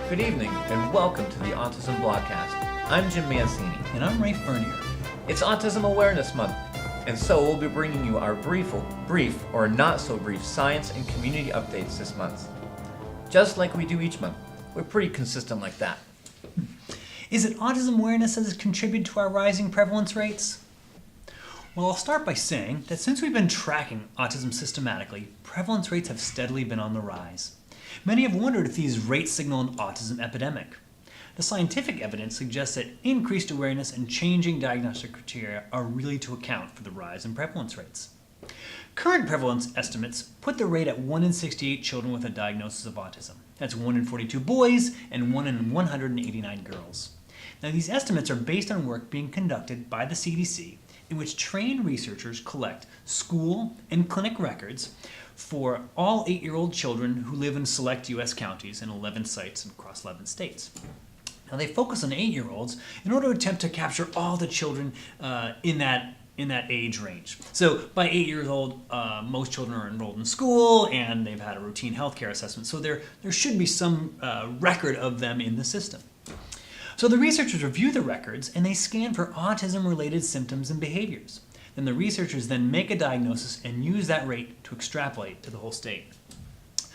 Good evening, and welcome to the Autism Blogcast. I'm Jim Mancini. And I'm Ray Fernier. It's Autism Awareness Month, and so we'll be bringing you our brief or not so brief science and community updates this month. Just like we do each month. We're pretty consistent like that. Is it autism awareness that has contributed to our rising prevalence rates? Well, I'll start by saying that since we've been tracking autism systematically, prevalence rates have steadily been on the rise. Many have wondered if these rates signal an autism epidemic. The scientific evidence suggests that increased awareness and changing diagnostic criteria are really to account for the rise in prevalence rates. Current prevalence estimates put the rate at 1 in 68 children with a diagnosis of autism. That's 1 in 42 boys and 1 in 189 girls. Now, these estimates are based on work being conducted by the CDC in which trained researchers collect school and clinic records for all 8-year-old children who live in select U.S. counties in 11 sites across 11 states. Now, they focus on 8-year-olds in order to attempt to capture all the children in that age range. So by 8 years old, most children are enrolled in school and they've had a routine healthcare assessment. So there should be some record of them in the system. So the researchers review the records and they scan for autism-related symptoms and behaviors. Then the researchers then make a diagnosis and use that rate to extrapolate to the whole state.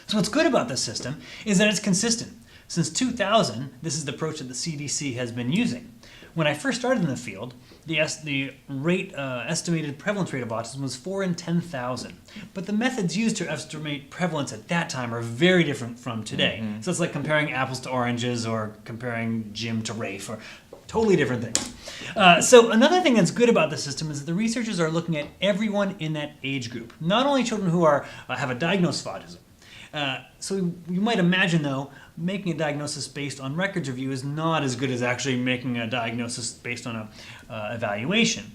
So what's good about this system is that it's consistent. Since 2000, this is the approach that the CDC has been using. When I first started in the field, the estimated prevalence rate of autism was 4 in 10,000. But the methods used to estimate prevalence at that time are very different from today. Mm-hmm. So it's like comparing apples to oranges or comparing Jim to Rafe, or totally different things. So another thing that's good about the system is that the researchers are looking at everyone in that age group, not only children who have a diagnosis of autism. So you might imagine, though, making a diagnosis based on records review is not as good as actually making a diagnosis based on a evaluation.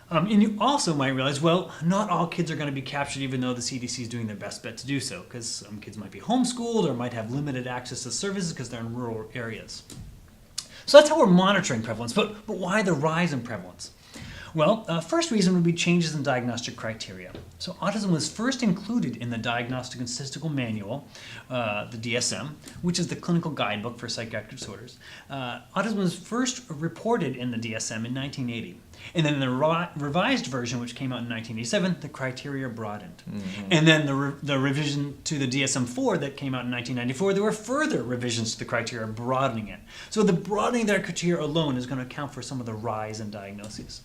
And you also might realize, well, not all kids are going to be captured even though the CDC is doing their best bet to do so, because some kids might be homeschooled or might have limited access to services because they're in rural areas. So that's how we're monitoring prevalence, but why the rise in prevalence? Well, first reason would be changes in diagnostic criteria. So autism was first included in the Diagnostic and Statistical Manual, the DSM, which is the clinical guidebook for psychiatric disorders. Autism was first reported in the DSM in 1980. And then in the revised version, which came out in 1987, the criteria broadened. Mm-hmm. And then the revision to the DSM-4 that came out in 1994, there were further revisions to the criteria broadening it. So the broadening of that criteria alone is going to account for some of the rise in diagnoses.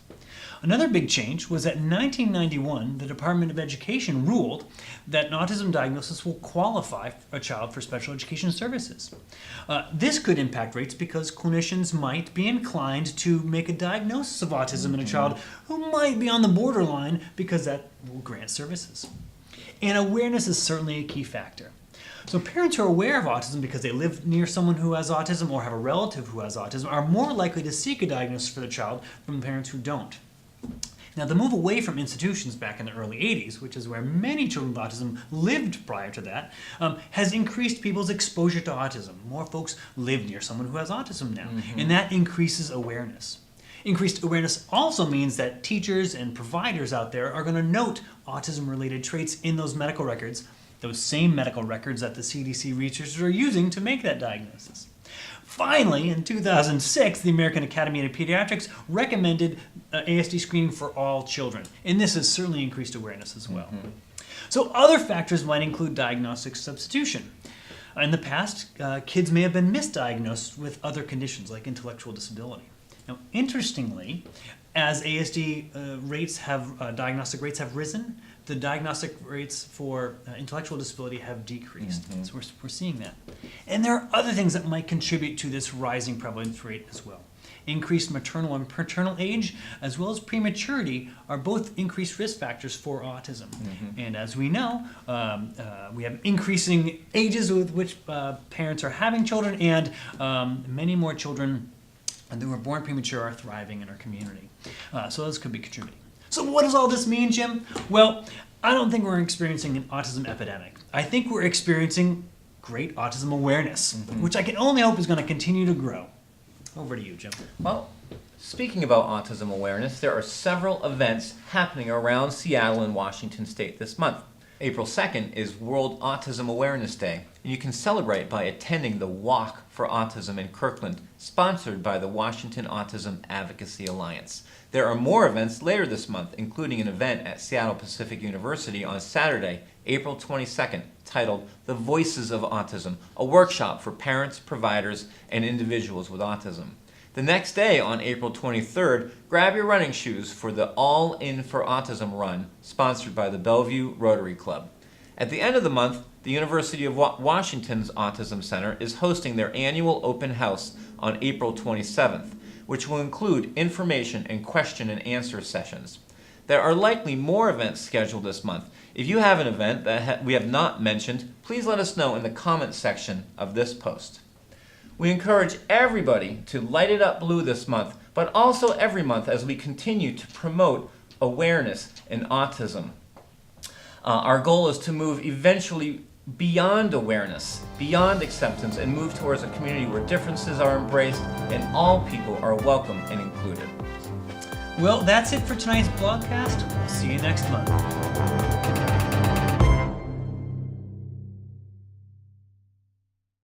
Another big change was that in 1991, the Department of Education ruled that an autism diagnosis will qualify a child for special education services. This could impact rates because clinicians might be inclined to make a diagnosis of autism in a child who might be on the borderline because that will grant services. And awareness is certainly a key factor. So parents who are aware of autism because they live near someone who has autism or have a relative who has autism are more likely to seek a diagnosis for the child from parents who don't. Now, the move away from institutions back in the early 80s, which is where many children with autism lived prior to that, has increased people's exposure to autism. More folks live near someone who has autism now, and that increases awareness. Increased awareness also means that teachers and providers out there are going to note autism-related traits in those medical records, those same medical records that the CDC researchers are using to make that diagnosis. Finally, in 2006, the American Academy of Pediatrics recommended ASD screening for all children, and this has certainly increased awareness as well. Mm-hmm. So other factors might include diagnostic substitution. In the past, kids may have been misdiagnosed with other conditions like intellectual disability. Now, interestingly, as ASD diagnostic rates have risen, the diagnostic rates for intellectual disability have decreased. Mm-hmm. So we're seeing that. And there are other things that might contribute to this rising prevalence rate as well. Increased maternal and paternal age, as well as prematurity, are both increased risk factors for autism. Mm-hmm. And as we know, we have increasing ages with which parents are having children, and many more children who are born premature are thriving in our community. So those could be contributing. So what does all this mean, Jim? Well, I don't think we're experiencing an autism epidemic. I think we're experiencing great autism awareness, which I can only hope is going to continue to grow. Over to you, Jim. Well, speaking about autism awareness, there are several events happening around Seattle and Washington State this month. April 2nd is World Autism Awareness Day, and you can celebrate by attending the Walk for Autism in Kirkland, sponsored by the Washington Autism Advocacy Alliance. There are more events later this month, including an event at Seattle Pacific University on Saturday, April 22nd, titled The Voices of Autism, a workshop for parents, providers, and individuals with autism. The next day, on April 23rd, grab your running shoes for the All In for Autism run, sponsored by the Bellevue Rotary Club. At the end of the month, the University of Washington's Autism Center is hosting their annual open house on April 27th, which will include information and question and answer sessions. There are likely more events scheduled this month. If you have an event that we have not mentioned, please let us know in the comments section of this post. We encourage everybody to light it up blue this month, but also every month as we continue to promote awareness in autism. Our goal is to move eventually beyond awareness, beyond acceptance, and move towards a community where differences are embraced and all people are welcome and included. Well, that's it for tonight's Blogcast. We'll see you next month.